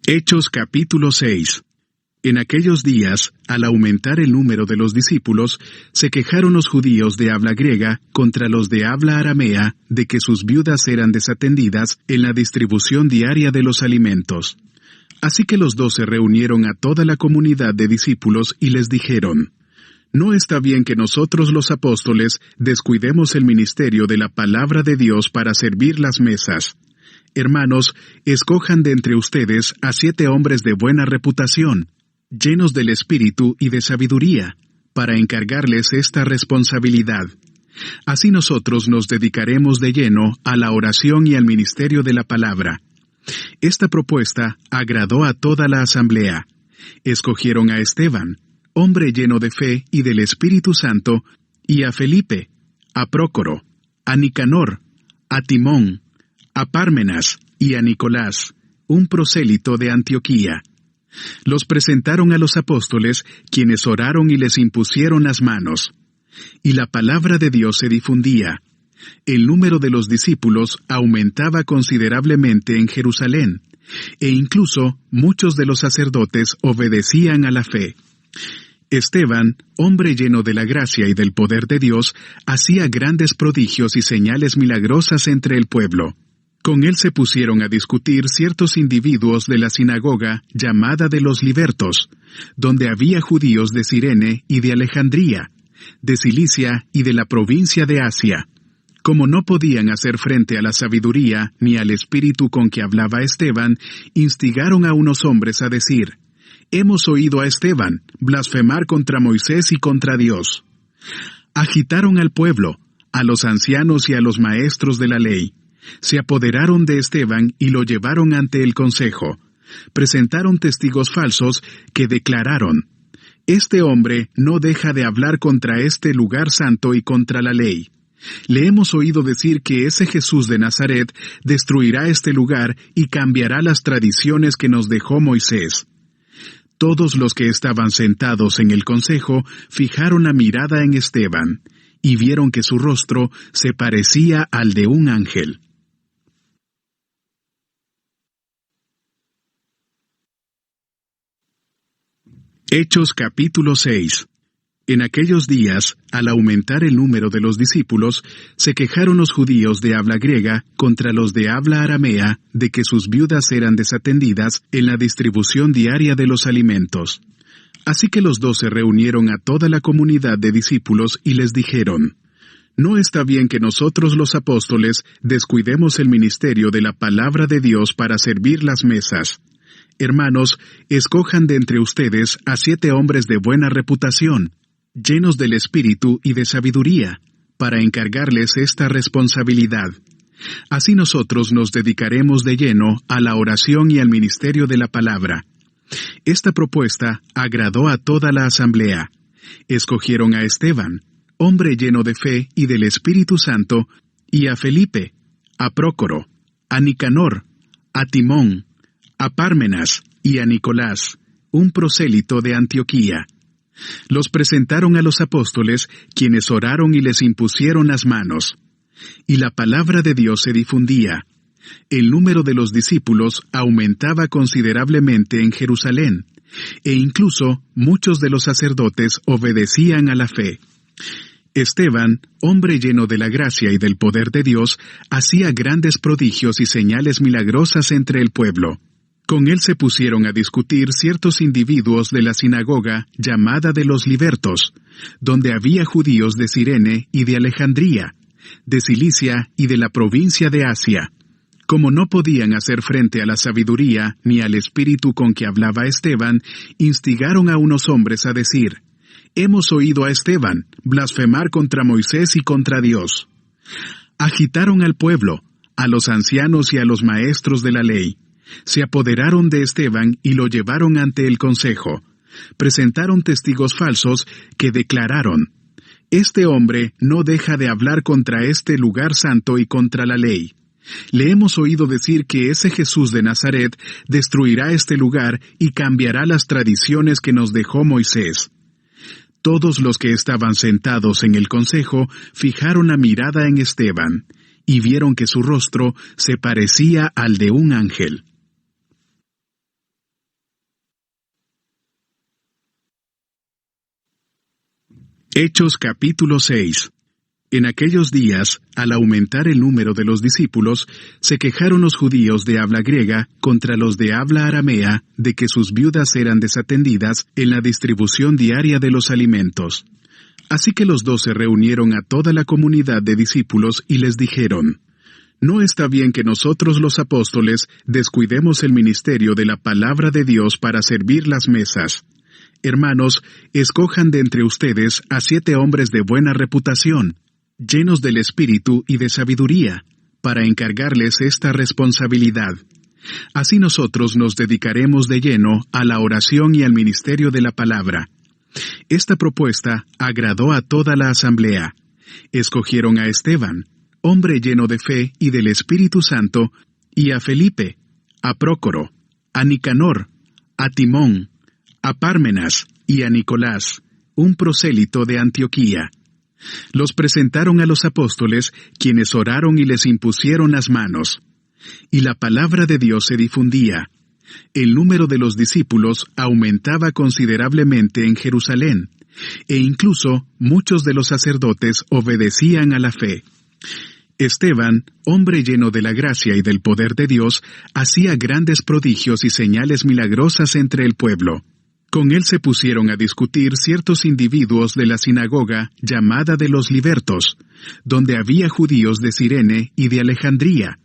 Hechos capítulo 6. En aquellos días, al aumentar el número de los discípulos, se quejaron los judíos de habla griega contra los de habla aramea de que sus viudas eran desatendidas en la distribución diaria de los alimentos. Así que los 12 reunieron a toda la comunidad de discípulos y les dijeron: No está bien que nosotros los apóstoles descuidemos el ministerio de la palabra de Dios para servir las mesas. Hermanos, escojan de entre ustedes a 7 hombres de buena reputación, llenos del Espíritu y de sabiduría, para encargarles esta responsabilidad. Así nosotros nos dedicaremos de lleno a la oración y al ministerio de la palabra. Esta propuesta agradó a toda la asamblea. Escogieron a Esteban, hombre lleno de fe y del Espíritu Santo, y a Felipe, a Prócoro, a Nicanor, a Timón, a Pármenas y a Nicolás, un prosélito de Antioquía. Los presentaron a los apóstoles, quienes oraron y les impusieron las manos. Y la palabra de Dios se difundía. El número de los discípulos aumentaba considerablemente en Jerusalén, e incluso muchos de los sacerdotes obedecían a la fe. Esteban, hombre lleno de la gracia y del poder de Dios, hacía grandes prodigios y señales milagrosas entre el pueblo. Con él se pusieron a discutir ciertos individuos de la sinagoga llamada de los libertos, donde había judíos de Cirene y de Alejandría, de Cilicia y de la provincia de Asia. Como no podían hacer frente a la sabiduría ni al espíritu con que hablaba Esteban, instigaron a unos hombres a decir: Hemos oído a Esteban blasfemar contra Moisés y contra Dios. Agitaron al pueblo, a los ancianos y a los maestros de la ley. Se apoderaron de Esteban y lo llevaron ante el consejo. Presentaron testigos falsos que declararon: Este hombre no deja de hablar contra este lugar santo y contra la ley. Le hemos oído decir que ese Jesús de Nazaret destruirá este lugar y cambiará las tradiciones que nos dejó Moisés. Todos los que estaban sentados en el consejo fijaron la mirada en Esteban, y vieron que su rostro se parecía al de un ángel. Hechos capítulo 6. En aquellos días, al aumentar el número de los discípulos, se quejaron los judíos de habla griega contra los de habla aramea de que sus viudas eran desatendidas en la distribución diaria de los alimentos. Así que los 12 reunieron a toda la comunidad de discípulos y les dijeron: No está bien que nosotros los apóstoles descuidemos el ministerio de la palabra de Dios para servir las mesas. Hermanos, escojan de entre ustedes a 7 hombres de buena reputación, llenos del Espíritu y de sabiduría, para encargarles esta responsabilidad. Así nosotros nos dedicaremos de lleno a la oración y al ministerio de la palabra. Esta propuesta agradó a toda la asamblea. Escogieron a Esteban, hombre lleno de fe y del Espíritu Santo, y a Felipe, a Prócoro, a Nicanor, a Timón, a Pármenas y a Nicolás, un prosélito de Antioquía. Los presentaron a los apóstoles, quienes oraron y les impusieron las manos. Y la palabra de Dios se difundía. El número de los discípulos aumentaba considerablemente en Jerusalén, e incluso muchos de los sacerdotes obedecían a la fe. Esteban, hombre lleno de la gracia y del poder de Dios, hacía grandes prodigios y señales milagrosas entre el pueblo. Con él se pusieron a discutir ciertos individuos de la sinagoga llamada de los libertos, donde había judíos de Cirene y de Alejandría, de Cilicia y de la provincia de Asia. Como no podían hacer frente a la sabiduría ni al espíritu con que hablaba Esteban, instigaron a unos hombres a decir: Hemos oído a Esteban blasfemar contra Moisés y contra Dios. Agitaron al pueblo, a los ancianos y a los maestros de la ley. Se apoderaron de Esteban y lo llevaron ante el consejo. Presentaron testigos falsos que declararon: Este hombre no deja de hablar contra este lugar santo y contra la ley. Le hemos oído decir que ese Jesús de Nazaret destruirá este lugar y cambiará las tradiciones que nos dejó Moisés. Todos los que estaban sentados en el consejo fijaron la mirada en Esteban, y vieron que su rostro se parecía al de un ángel. Hechos capítulo 6. En aquellos días, al aumentar el número de los discípulos, se quejaron los judíos de habla griega contra los de habla aramea de que sus viudas eran desatendidas en la distribución diaria de los alimentos. Así que los 12 reunieron a toda la comunidad de discípulos y les dijeron: No está bien que nosotros los apóstoles descuidemos el ministerio de la palabra de Dios para servir las mesas. Hermanos, escojan de entre ustedes a 7 hombres de buena reputación, llenos del Espíritu y de sabiduría, para encargarles esta responsabilidad. Así nosotros nos dedicaremos de lleno a la oración y al ministerio de la palabra. Esta propuesta agradó a toda la asamblea. Escogieron a Esteban, hombre lleno de fe y del Espíritu Santo, y a Felipe, a Prócoro, a Nicanor, a Timón, a Pármenas y a Nicolás, un prosélito de Antioquía. Los presentaron a los apóstoles, quienes oraron y les impusieron las manos. Y la palabra de Dios se difundía. El número de los discípulos aumentaba considerablemente en Jerusalén, e incluso muchos de los sacerdotes obedecían a la fe. Esteban, hombre lleno de la gracia y del poder de Dios, hacía grandes prodigios y señales milagrosas entre el pueblo. Con él se pusieron a discutir ciertos individuos de la sinagoga llamada de los libertos, donde había judíos de Cirene y de Alejandría,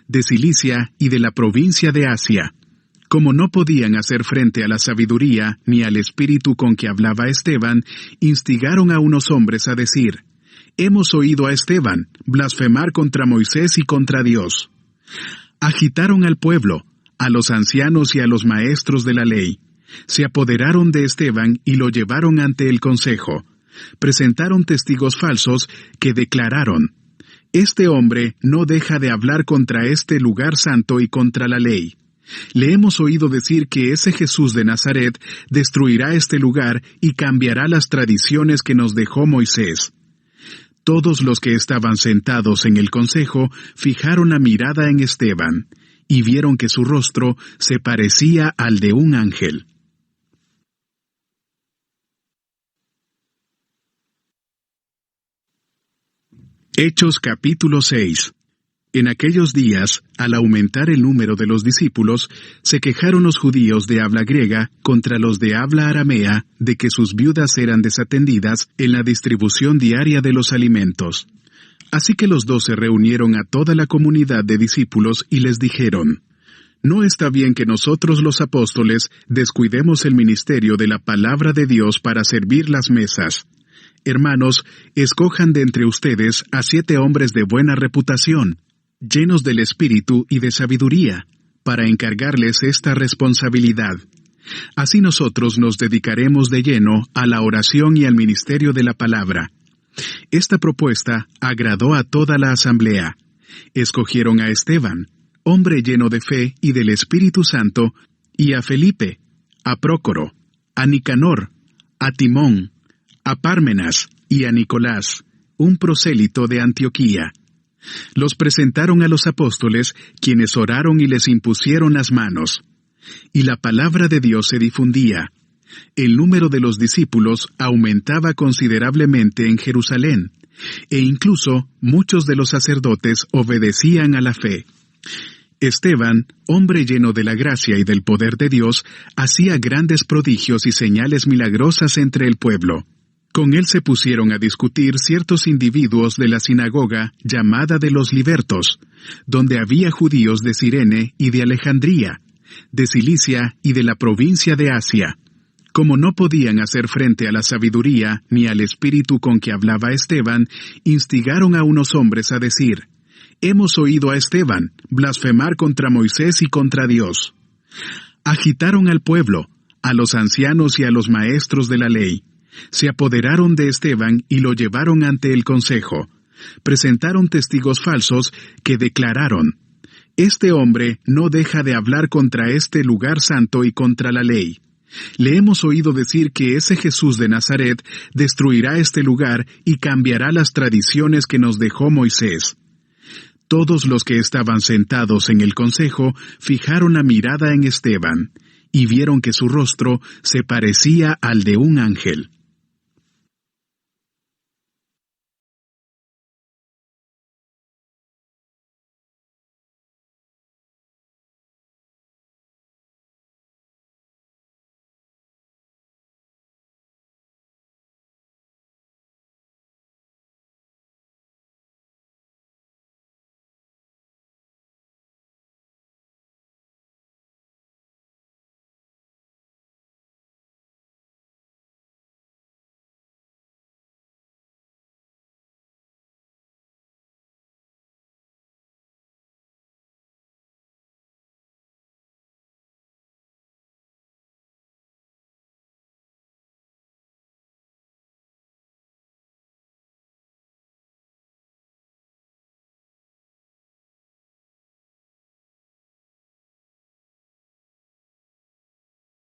de Cilicia y de la provincia de Asia. Como no podían hacer frente a la sabiduría ni al espíritu con que hablaba Esteban, instigaron a unos hombres a decir: Hemos oído a Esteban blasfemar contra Moisés y contra Dios. Agitaron al pueblo, a los ancianos y a los maestros de la ley. Se apoderaron de Esteban y lo llevaron ante el consejo. Presentaron testigos falsos que declararon: Este hombre no deja de hablar contra este lugar santo y contra la ley. Le hemos oído decir que ese Jesús de Nazaret destruirá este lugar y cambiará las tradiciones que nos dejó Moisés. Todos los que estaban sentados en el consejo fijaron la mirada en Esteban, y vieron que su rostro se parecía al de un ángel. Hechos capítulo 6. En aquellos días, al aumentar el número de los discípulos, se quejaron los judíos de habla griega contra los de habla aramea de que sus viudas eran desatendidas en la distribución diaria de los alimentos. Así que los 12 reunieron a toda la comunidad de discípulos y les dijeron: No está bien que nosotros los apóstoles descuidemos el ministerio de la palabra de Dios para servir las mesas. Hermanos, escojan de entre ustedes a 7 hombres de buena reputación, llenos del Espíritu y de sabiduría, para encargarles esta responsabilidad. Así nosotros nos dedicaremos de lleno a la oración y al ministerio de la palabra. Esta propuesta agradó a toda la asamblea. Escogieron a Esteban, hombre lleno de fe y del Espíritu Santo, y a Felipe, a Prócoro, a Nicanor, a Timón, a Pármenas y a Nicolás, un prosélito de Antioquía. Los presentaron a los apóstoles, quienes oraron y les impusieron las manos. Y la palabra de Dios se difundía. El número de los discípulos aumentaba considerablemente en Jerusalén, e incluso muchos de los sacerdotes obedecían a la fe. Esteban, hombre lleno de la gracia y del poder de Dios, hacía grandes prodigios y señales milagrosas entre el pueblo. Con él se pusieron a discutir ciertos individuos de la sinagoga llamada de los libertos, donde había judíos de Cirene y de Alejandría, de Cilicia y de la provincia de Asia. Como no podían hacer frente a la sabiduría ni al espíritu con que hablaba Esteban, instigaron a unos hombres a decir: Hemos oído a Esteban blasfemar contra Moisés y contra Dios. Agitaron al pueblo, a los ancianos y a los maestros de la ley. Se apoderaron de Esteban y lo llevaron ante el consejo. Presentaron testigos falsos que declararon: Este hombre no deja de hablar contra este lugar santo y contra la ley. Le hemos oído decir que ese Jesús de Nazaret destruirá este lugar y cambiará las tradiciones que nos dejó Moisés. Todos los que estaban sentados en el consejo fijaron la mirada en Esteban, y vieron que su rostro se parecía al de un ángel.